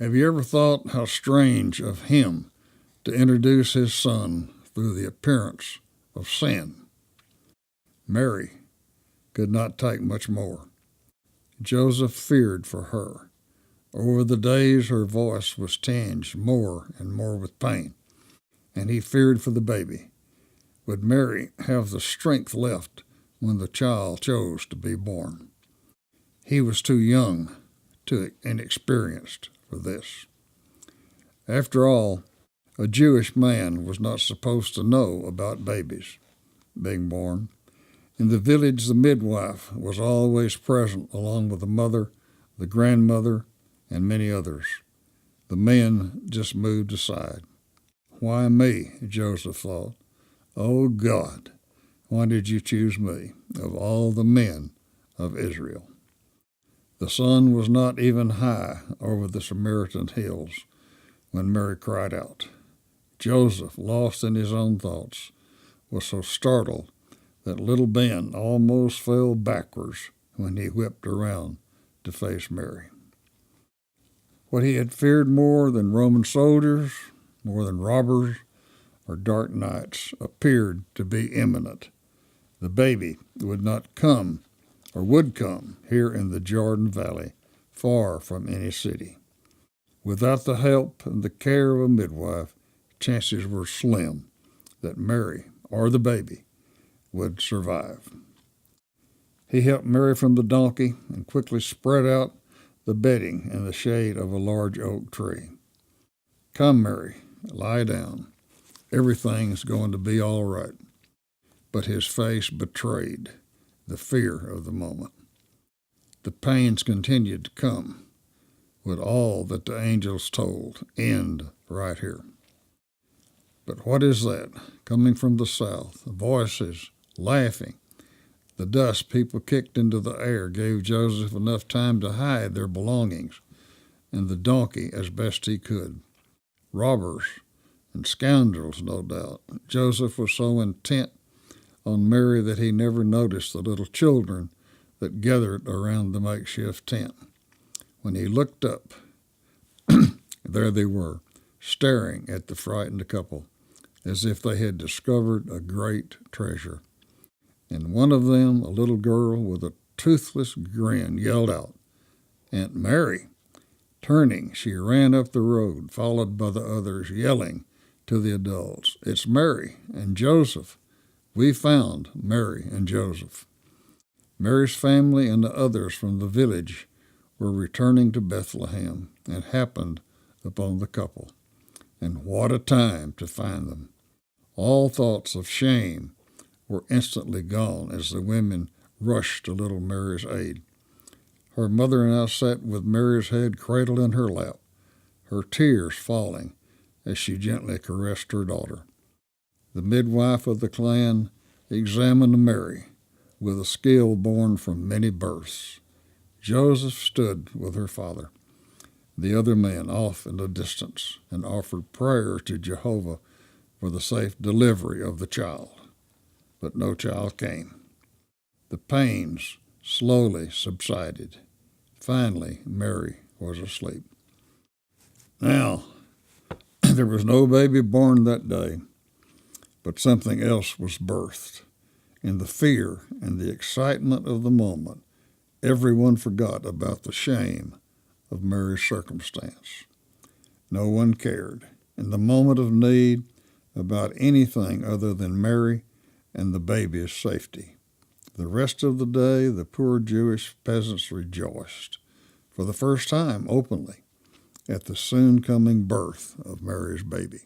Have you ever thought how strange of him to introduce his son through the appearance of sin? Mary could not take much more. Joseph feared for her. Over the days, her voice was tinged more and more with pain, and he feared for the baby. Would Mary have the strength left when the child chose to be born? He was too young, too inexperienced for this. After all, a Jewish man was not supposed to know about babies being born. In the village, the midwife was always present along with the mother, the grandmother, and many others. The men just moved aside. Why me? Joseph thought. Oh God, why did you choose me of all the men of Israel? The sun was not even high over the Samaritan hills when Mary cried out. Joseph, lost in his own thoughts, was so startled that little Ben almost fell backwards when he whipped around to face Mary. What he had feared more than Roman soldiers, more than robbers or dark nights, appeared to be imminent. The baby would not come, or would come, here in the Jordan Valley, far from any city. Without the help and the care of a midwife, chances were slim that Mary, or the baby, would survive. He helped Mary from the donkey and quickly spread out the bedding in the shade of a large oak tree. Come, Mary, lie down. Everything's going to be all right. But his face betrayed the fear of the moment. The pains continued to come. Would all that the angels told end right here? But what is that coming from the south? Voices, laughing. The dust people kicked into the air gave Joseph enough time to hide their belongings and the donkey as best he could. Robbers and scoundrels, no doubt. Joseph was so intent on Mary that he never noticed the little children that gathered around the makeshift tent. When he looked up, there they were, staring at the frightened couple as if they had discovered a great treasure. And one of them, a little girl with a toothless grin, yelled out, "Aunt Mary!" Turning, she ran up the road, followed by the others, yelling to the adults, "It's Mary and Joseph. We found Mary and Joseph." Mary's family and the others from the village were returning to Bethlehem and happened upon the couple. And what a time to find them. All thoughts of shame were instantly gone as the women rushed to little Mary's aid. Her mother now sat with Mary's head cradled in her lap, her tears falling as she gently caressed her daughter. The midwife of the clan examined Mary with a skill born from many births. Joseph stood with her father, the other man off in the distance, and offered prayer to Jehovah for the safe delivery of the child. But no child came. The pains slowly subsided. Finally, Mary was asleep. Now, there was no baby born that day, but something else was birthed. In the fear and the excitement of the moment, everyone forgot about the shame of Mary's circumstance. No one cared, in the moment of need, about anything other than Mary and the baby's safety. The rest of the day, the poor Jewish peasants rejoiced, for the first time openly, at the soon-coming birth of Mary's baby.